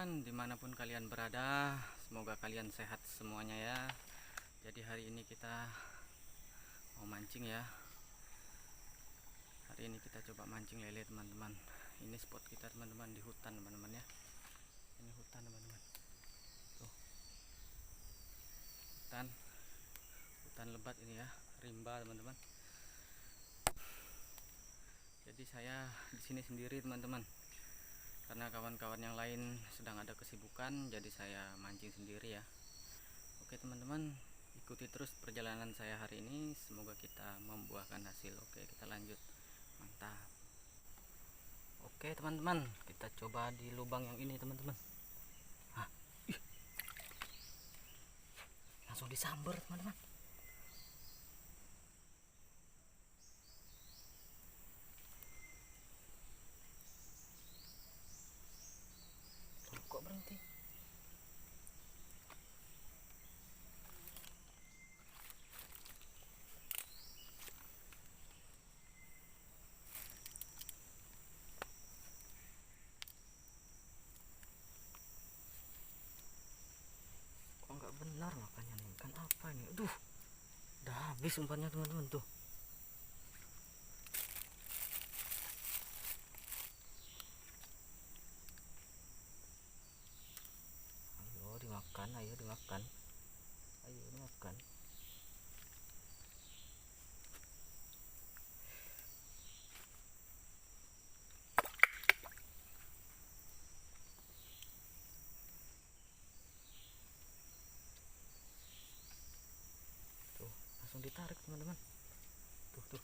teman-teman, dimanapun kalian berada, semoga kalian sehat semuanya ya. Jadi hari ini kita mau mancing ya. Hari ini kita coba mancing lele teman-teman. Ini spot kita teman-teman, di hutan teman-teman ya. Ini hutan teman-teman. Tuh, hutan lebat ini ya, rimba teman-teman. Jadi saya di sini sendiri teman-teman, karena kawan-kawan yang lain sedang ada kesibukan, jadi saya mancing sendiri ya. Oke teman-teman, ikuti terus perjalanan saya hari ini, semoga kita membuahkan hasil. Oke, kita lanjut. Mantap. Oke teman-teman, kita coba di lubang yang ini teman-teman. Langsung disambar teman-teman. Kok berhenti? Kok nggak benar makanya nih? Kan apa ini? Aduh, udah habis umpannya teman-teman tuh. Ayo dimakan, ayo dimakan, ayo dimakan. Tuh, langsung ditarik teman-teman. Tuh.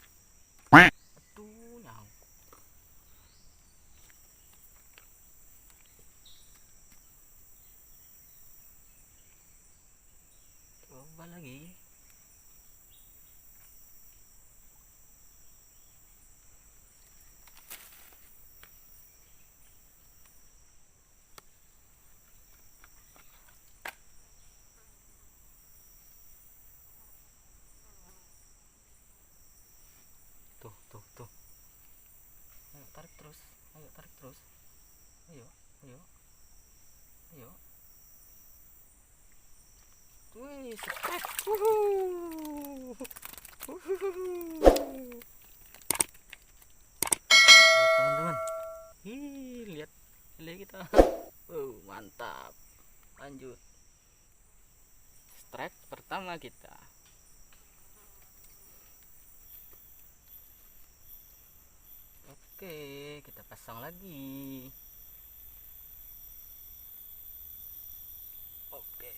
Aduh, nyangkut. Coba lagi. Tuh. Ayo tarik terus. Ayo tarik terus. Ayo. Wih, strike. Lihat teman-teman. Lihat lele kita. Mantap. Lanjut. Strike pertama kita. Oke, kita pasang lagi. Oke.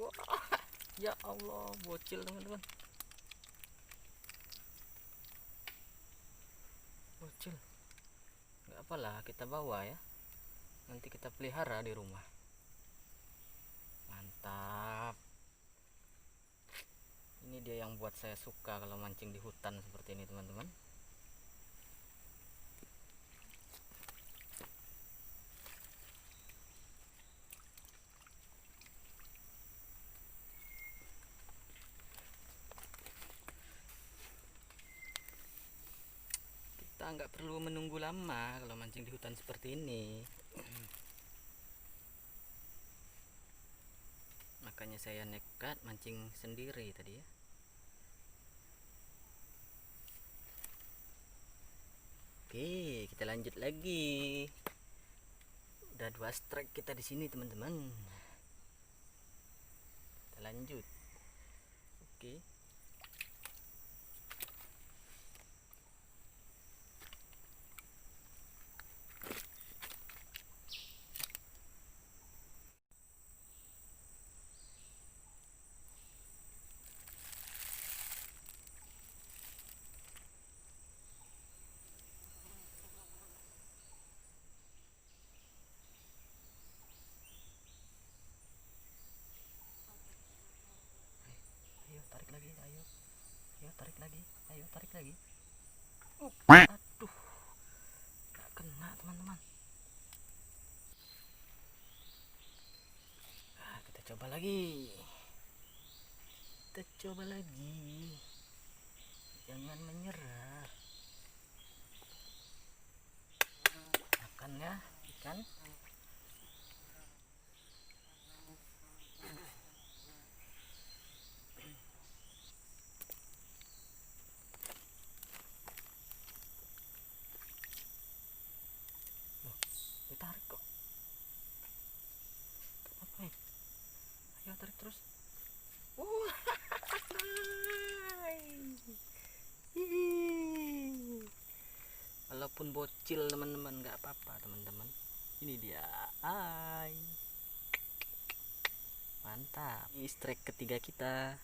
Wah, ya Allah, bocil teman-teman. Bocil. Nggak apalah, kita bawa ya. Nanti kita pelihara di rumah. Mantap. Ini dia yang buat saya suka kalau mancing di hutan seperti ini teman-teman. Kita nggak perlu menunggu lama kalau mancing di hutan seperti ini. Makanya saya nekat mancing sendiri tadi ya. Oke, kita lanjut lagi. Udah 2 strike kita di sini teman-teman. Kita lanjut. Oke. tarik lagi, ayo tarik lagi. Aduh, gak kena teman-teman. Nah, kita coba lagi, jangan menyerah. Makan ya ikan. Ditarik kok. Kenapa ya? Ayo tarik terus. Walaupun bocil teman-teman, nggak apa-apa teman-teman. Ini dia, mantap. Ini strike ketiga kita.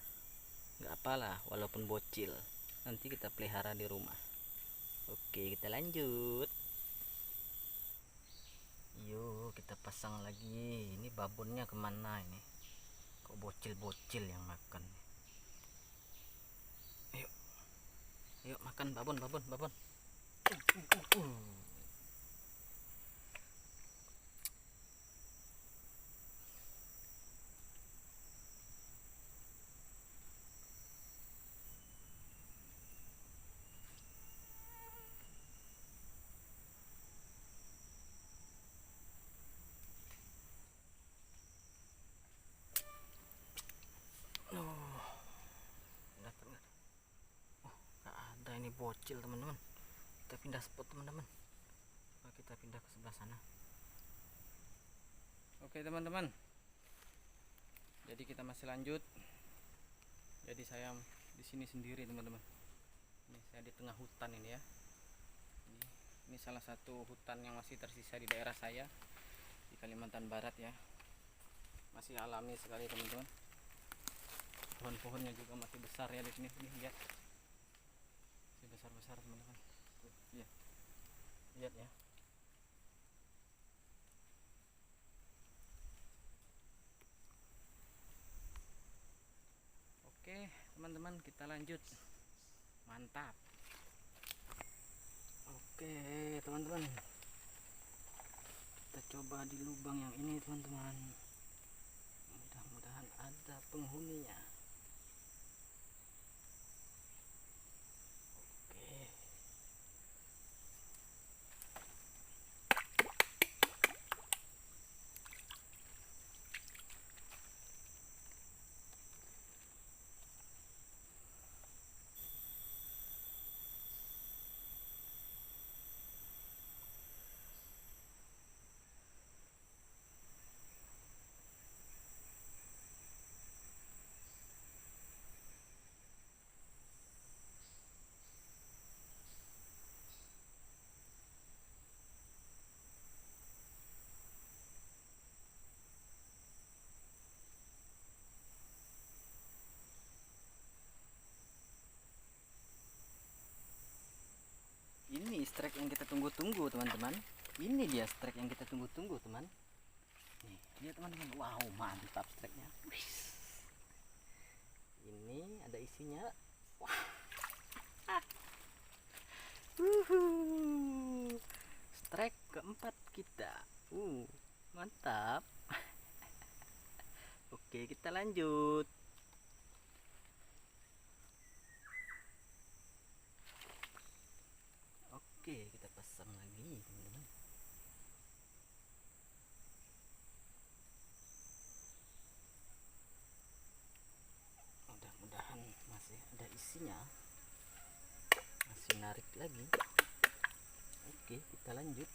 Nggak apalah, walaupun bocil. Nanti kita pelihara di rumah. Oke, kita lanjut. Yuk kita pasang lagi. Ini babonnya kemana ini? Kok bocil-bocil yang makan? Ayo makan babon. Ini bocil teman-teman. Kita pindah spot teman-teman. Kita pindah ke sebelah sana. Oke teman-teman, jadi kita masih lanjut. Jadi saya di sini sendiri teman-teman. Ini saya di tengah hutan ini ya. Ini salah satu hutan yang masih tersisa di daerah saya di Kalimantan Barat ya. Masih alami sekali teman-teman. Pohon-pohonnya juga masih besar ya di sini. Nih lihat. Besar teman-teman. Tuh, lihat ya. Oke teman-teman, kita lanjut. Mantap. Oke teman-teman, kita coba di lubang yang ini teman-teman. Mudah-mudahan ada penghuninya. Ini strike yang kita tunggu-tunggu teman-teman. Ini dia strike yang kita tunggu-tunggu teman. Nih, lihat teman-teman. Wow, mantap strike-nya. Ini ada isinya. Wah. Strike keempat kita. Mantap. Oke, kita lanjut. Oke, kita pasang lagi teman-teman. Mudah-mudahan masih ada isinya, masih narik lagi. Oke, kita lanjut.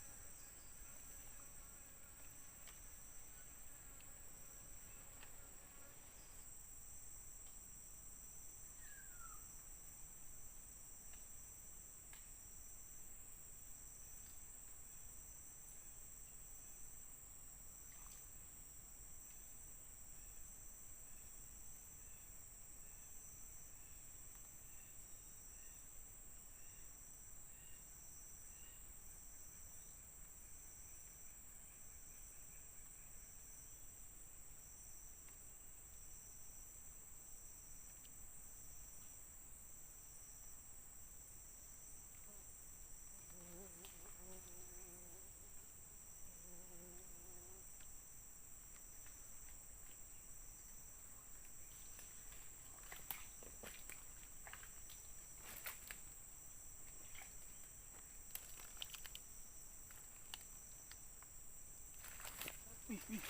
Apa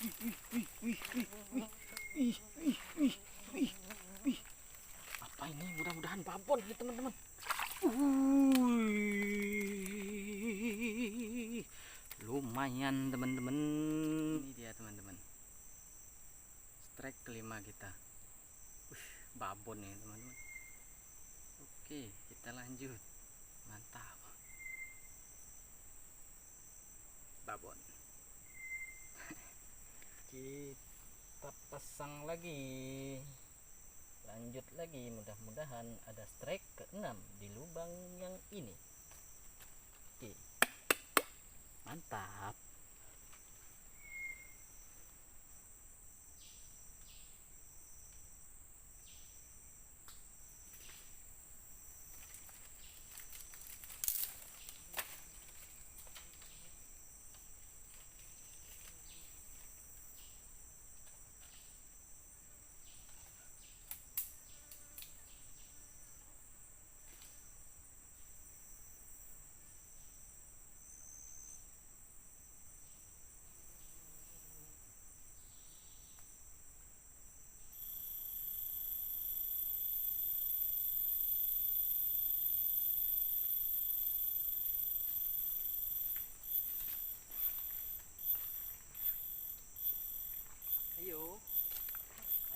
ini? Mudah-mudahan babon ya teman-teman. Lumayan teman-teman. Ini dia teman-teman, strike kelima kita. Babon ya teman-teman. Oke, kita lanjut. Mantap. Babon. Kita pasang lagi. Lanjut lagi, mudah-mudahan ada strike ke-6 di lubang yang ini. Oke. Mantap.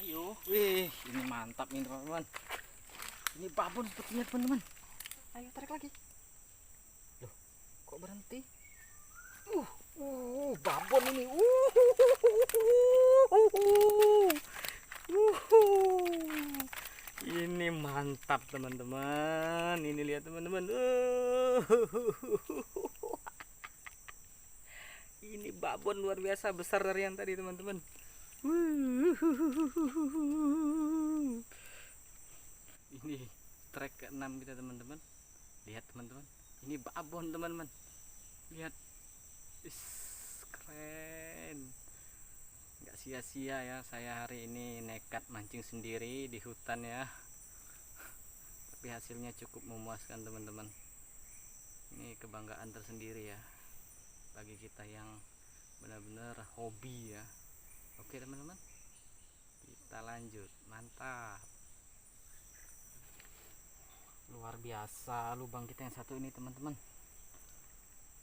Ayo, wih, ini mantap nih teman-teman. Ini babon sepertinya teman-teman. Ayo tarik lagi. Loh, kok berhenti? Babon ini. Ini mantap teman-teman. Ini lihat teman-teman. Ini babon luar biasa besar dari yang tadi teman-teman. Ini trek ke-6 kita teman-teman. Lihat teman-teman, ini babon teman-teman. Lihat, keren. Nggak sia-sia ya saya hari ini nekat mancing sendiri di hutan ya. Tapi hasilnya cukup memuaskan teman-teman. Ini kebanggaan tersendiri ya bagi kita yang benar-benar hobi ya. Oke teman-teman, kita lanjut. Mantap, luar biasa lubang kita yang satu ini teman-teman.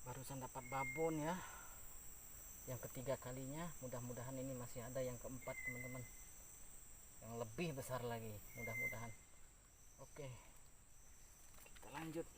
Barusan dapat babon ya, yang ketiga kalinya. Mudah-mudahan ini masih ada yang keempat teman-teman, yang lebih besar lagi mudah-mudahan. Oke, kita lanjut.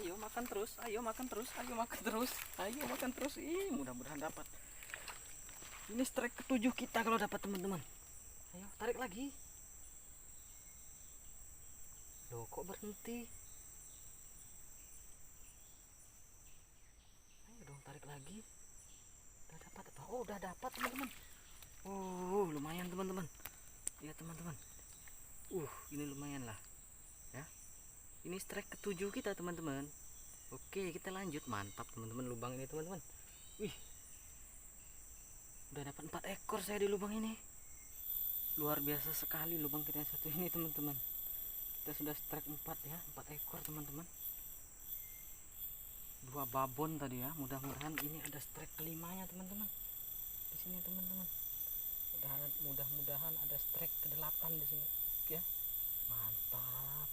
Ayo makan terus, ayo makan terus, ayo makan terus, ayo makan terus. Mudah-mudahan dapat. Ini strike ke-7 kita kalau dapat teman-teman. Ayo tarik lagi. Loh, kok berhenti? Ayo dong tarik lagi. Udah dapat apa? Oh, udah dapat teman-teman. Lumayan teman-teman. Lihat teman-teman. Ini lumayan lah. Ya. Ini strike ke-7 kita teman-teman. Oke, kita lanjut. Mantap teman-teman lubang ini teman-teman. Wih, udah dapat 4 ekor saya di lubang ini. Luar biasa sekali lubang kita yang satu ini teman-teman. Kita sudah strike 4 ya, 4 ekor teman-teman. 2 babon tadi ya. Mudah-mudahan ini ada strike kelimanya teman-teman. Di sini teman-teman. Mudah-mudahan ada strike ke-8 di sini. Oke ya. Mantap.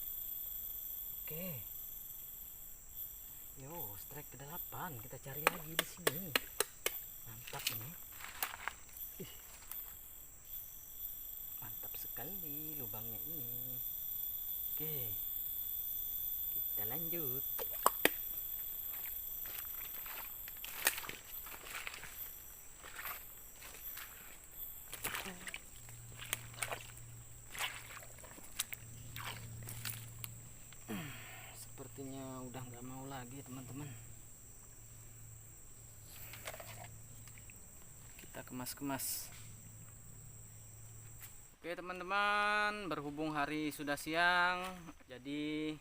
Oke. Yo, strike ke-8. Kita cari lagi di sini. Mantap ini. Mantap sekali lubangnya ini. Oke. Kita lanjut. teman-teman. Kita kemas-kemas. Oke teman-teman, berhubung hari sudah siang, jadi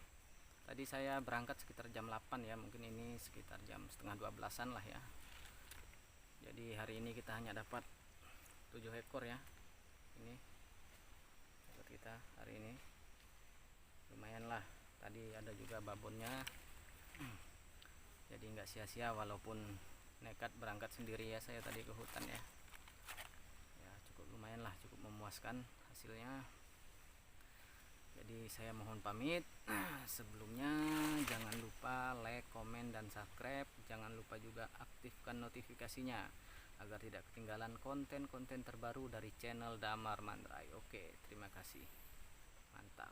tadi saya berangkat sekitar jam 8 ya, mungkin ini sekitar jam setengah 12-an lah ya. Jadi hari ini kita hanya dapat 7 ekor ya. Ini dapat kita hari ini. Lumayan lah. Tadi ada juga babonnya. Jadi nggak sia-sia walaupun nekat berangkat sendiri ya saya tadi ke hutan ya. Ya cukup lumayan lah, cukup memuaskan hasilnya. Jadi saya mohon pamit. Sebelumnya jangan lupa like, komen, dan subscribe. Jangan lupa juga aktifkan notifikasinya agar tidak ketinggalan konten-konten terbaru dari channel Damar Mandrai. Oke, terima kasih. Mantap.